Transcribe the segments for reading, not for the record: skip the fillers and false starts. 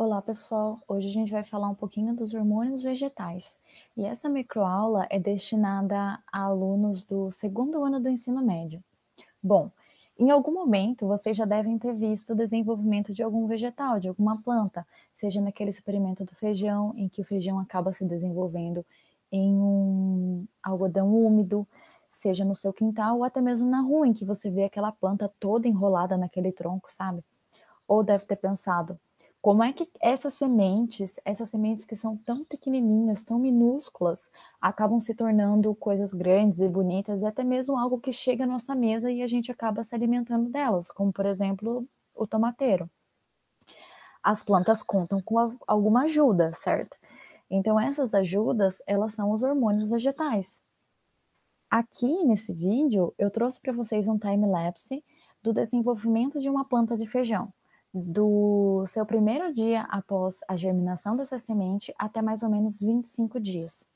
Olá, pessoal! Hoje a gente vai falar um pouquinho dos hormônios vegetais. E essa microaula é destinada a alunos do segundo ano do ensino médio. Bom, em algum momento vocês já devem ter visto o desenvolvimento de algum vegetal, de alguma planta, seja naquele experimento do feijão, em que o feijão acaba se desenvolvendo em um algodão úmido, seja no seu quintal, ou até mesmo na rua, em que você vê aquela planta toda enrolada naquele tronco, sabe? Ou deve ter pensado, como é que essas sementes que são tão pequenininhas, tão minúsculas, acabam se tornando coisas grandes e bonitas, e até mesmo algo que chega à nossa mesa e a gente acaba se alimentando delas, como por exemplo, o tomateiro. As plantas contam com alguma ajuda, certo? Então essas ajudas, elas são os hormônios vegetais. Aqui nesse vídeo, eu trouxe para vocês um time-lapse do desenvolvimento de uma planta de feijão, do seu primeiro dia após a germinação dessa semente até mais ou menos 25 dias.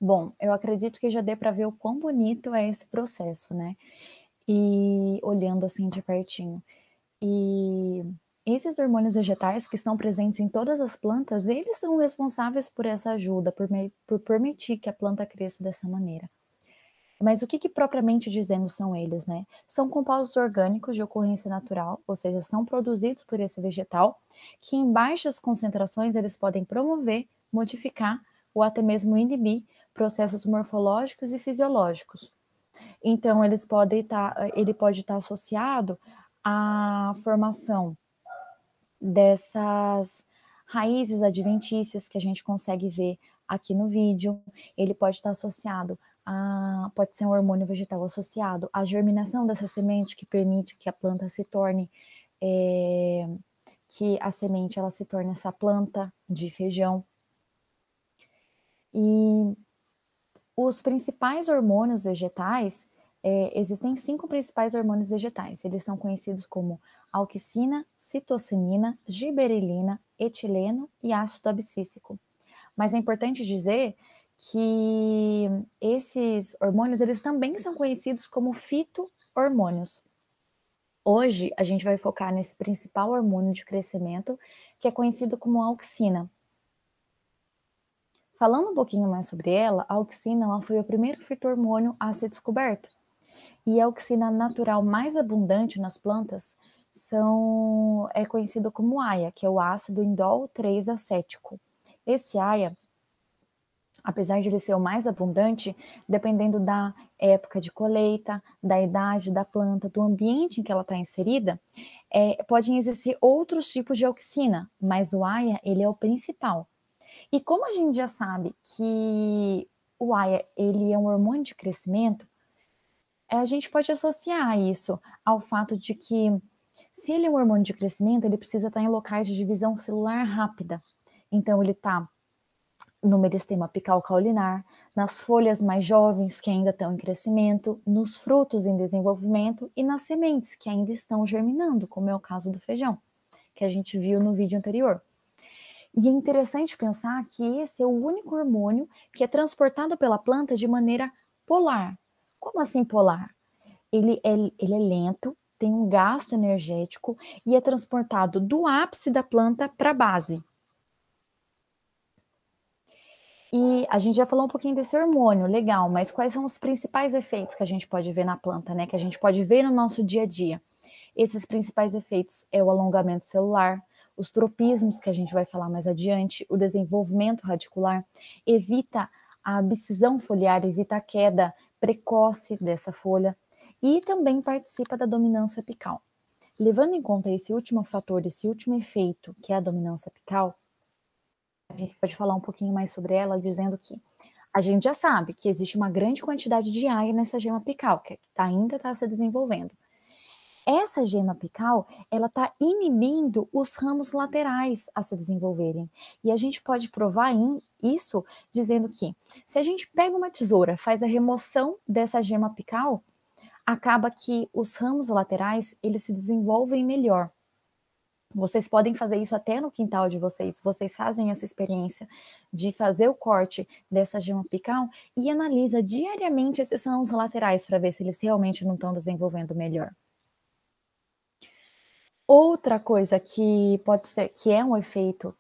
Bom, eu acredito que já dê para ver o quão bonito é esse processo, né? E olhando assim de pertinho. E esses hormônios vegetais que estão presentes em todas as plantas, eles são responsáveis por essa ajuda, por permitir que a planta cresça dessa maneira. Mas o que propriamente dizendo são eles, né? São compostos orgânicos de ocorrência natural, ou seja, são produzidos por esse vegetal, que em baixas concentrações eles podem promover, modificar ou até mesmo inibir processos morfológicos e fisiológicos. Então, ele pode estar associado à formação dessas raízes adventícias que a gente consegue ver aqui no vídeo. Ele pode estar associado pode ser um hormônio vegetal associado à germinação dessa semente que permite que a planta se torne, que a semente ela se torne essa planta de feijão. E os principais hormônios vegetais, existem 5 principais hormônios vegetais. Eles são conhecidos como auxina, citocinina, giberelina, etileno e ácido abscíssico. Mas é importante dizer que esses hormônios, eles também são conhecidos como fito-hormônios. Hoje, a gente vai focar nesse principal hormônio de crescimento, que é conhecido como auxina. Falando um pouquinho mais sobre ela, a auxina ela foi o primeiro fito-hormônio a ser descoberto. E a auxina natural mais abundante nas plantas é conhecido como AIA, que é o ácido indol 3-acético. Esse AIA, apesar de ele ser o mais abundante, dependendo da época de colheita, da idade da planta, do ambiente em que ela está inserida, podem existir outros tipos de auxina, mas o AIA ele é o principal. E como a gente já sabe que o AIA ele é um hormônio de crescimento, a gente pode associar isso ao fato de que, se ele é um hormônio de crescimento, ele precisa estar em locais de divisão celular rápida. Então, ele está no meristema apical caulinar, nas folhas mais jovens que ainda estão em crescimento, nos frutos em desenvolvimento e nas sementes que ainda estão germinando, como é o caso do feijão, que a gente viu no vídeo anterior. E é interessante pensar que esse é o único hormônio que é transportado pela planta de maneira polar. Como assim polar? Ele é lento, tem um gasto energético e é transportado do ápice da planta para a base. E a gente já falou um pouquinho desse hormônio, legal, mas quais são os principais efeitos que a gente pode ver na planta, né? Que a gente pode ver no nosso dia a dia? Esses principais efeitos é o alongamento celular, os tropismos, que a gente vai falar mais adiante, o desenvolvimento radicular, evita a abscisão foliar, evita a queda precoce dessa folha e também participa da dominância apical. Levando em conta esse último fator, esse último efeito, que é a dominância apical, a gente pode falar um pouquinho mais sobre ela, dizendo que a gente já sabe que existe uma grande quantidade de aia nessa gema apical, que ainda está se desenvolvendo. Essa gema apical, ela está inibindo os ramos laterais a se desenvolverem. E a gente pode provar isso dizendo que, se a gente pega uma tesoura, faz a remoção dessa gema apical, acaba que os ramos laterais, eles se desenvolvem melhor. Vocês podem fazer isso até no quintal de vocês. Vocês fazem essa experiência de fazer o corte dessa gema apical e analisa diariamente esses ramos laterais para ver se eles realmente não estão desenvolvendo melhor. Outra coisa que pode ser, que é um efeito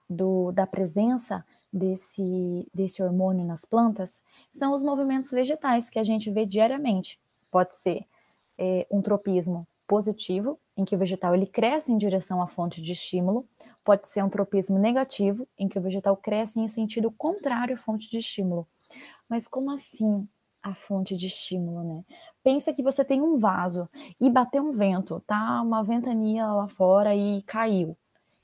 da presença desse hormônio nas plantas, são os movimentos vegetais que a gente vê diariamente. Pode ser um tropismo positivo, em que o vegetal ele cresce em direção à fonte de estímulo, pode ser um tropismo negativo, em que o vegetal cresce em sentido contrário à fonte de estímulo. Mas como assim a fonte de estímulo, né? Pensa que você tem um vaso e bateu um vento, tá uma ventania lá fora e caiu,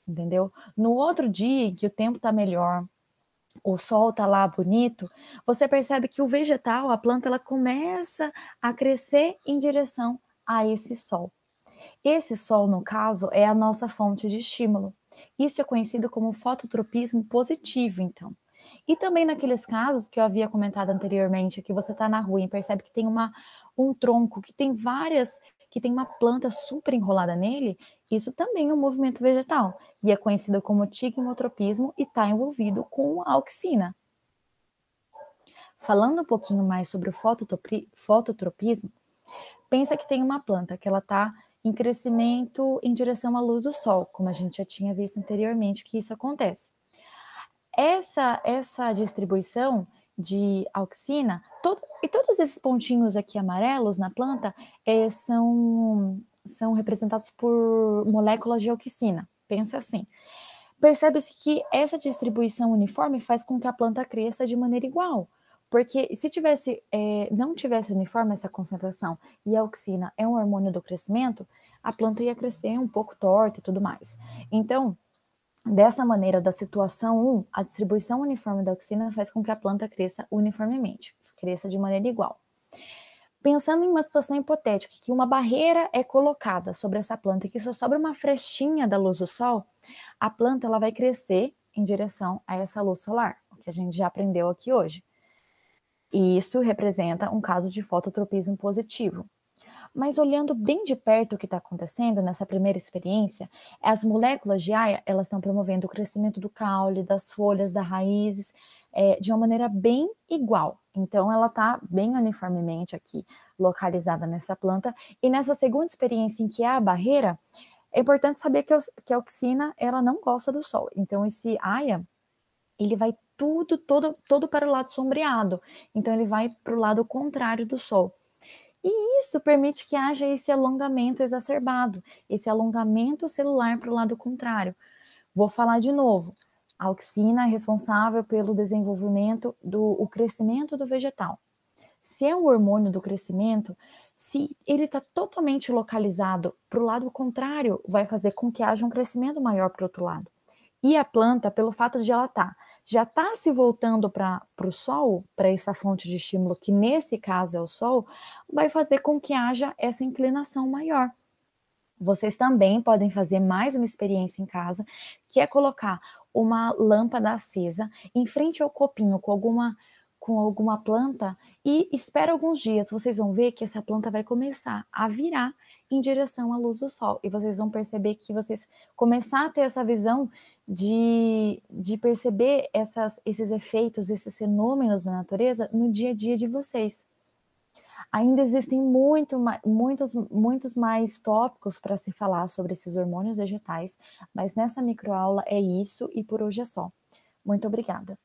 entendeu? No outro dia, que o tempo tá melhor, o sol tá lá bonito, você percebe que o vegetal, a planta, ela começa a crescer em direção a esse sol. Esse sol, no caso, é a nossa fonte de estímulo. Isso é conhecido como fototropismo positivo, então. E também naqueles casos que eu havia comentado anteriormente, que você está na rua e percebe que tem um tronco, que tem que tem uma planta super enrolada nele, isso também é um movimento vegetal. E é conhecido como tigmotropismo e está envolvido com a auxina. Falando um pouquinho mais sobre o fototropismo, pensa que tem uma planta que ela está em crescimento em direção à luz do sol, como a gente já tinha visto anteriormente que isso acontece. Essa distribuição de auxina, e todos esses pontinhos aqui amarelos na planta são representados por moléculas de auxina. Pensa assim. Percebe-se que essa distribuição uniforme faz com que a planta cresça de maneira igual. Porque se não tivesse uniforme essa concentração e a auxina é um hormônio do crescimento, a planta ia crescer um pouco torta e tudo mais. Então, dessa maneira, da situação 1, a distribuição uniforme da auxina faz com que a planta cresça uniformemente, cresça de maneira igual. Pensando em uma situação hipotética, que uma barreira é colocada sobre essa planta e que só sobra uma frechinha da luz do sol, a planta ela vai crescer em direção a essa luz solar, o que a gente já aprendeu aqui hoje. E isso representa um caso de fototropismo positivo. Mas olhando bem de perto o que está acontecendo nessa primeira experiência, as moléculas de aia, elas estão promovendo o crescimento do caule, das folhas, das raízes, de uma maneira bem igual. Então, ela está bem uniformemente aqui localizada nessa planta. E nessa segunda experiência, em que há a barreira, é importante saber que a auxina, ela não gosta do sol. Então, esse aia, ele vai todo para o lado sombreado. Então, ele vai para o lado contrário do sol. E isso permite que haja esse alongamento exacerbado, esse alongamento celular para o lado contrário. Vou falar de novo. A auxina é responsável pelo desenvolvimento o crescimento do vegetal. Se é um hormônio do crescimento, se ele está totalmente localizado para o lado contrário, vai fazer com que haja um crescimento maior para o outro lado. E a planta, pelo fato de ela já está se voltando para o sol, para essa fonte de estímulo, que nesse caso é o sol, vai fazer com que haja essa inclinação maior. Vocês também podem fazer mais uma experiência em casa, que é colocar uma lâmpada acesa em frente ao copinho com alguma planta e espera alguns dias, vocês vão ver que essa planta vai começar a virar em direção à luz do sol, e vocês vão perceber que vocês começar a ter essa visão de perceber esses efeitos, esses fenômenos da natureza no dia a dia de vocês. Ainda existem muitos mais tópicos para se falar sobre esses hormônios vegetais, mas nessa microaula é isso e por hoje é só. Muito obrigada.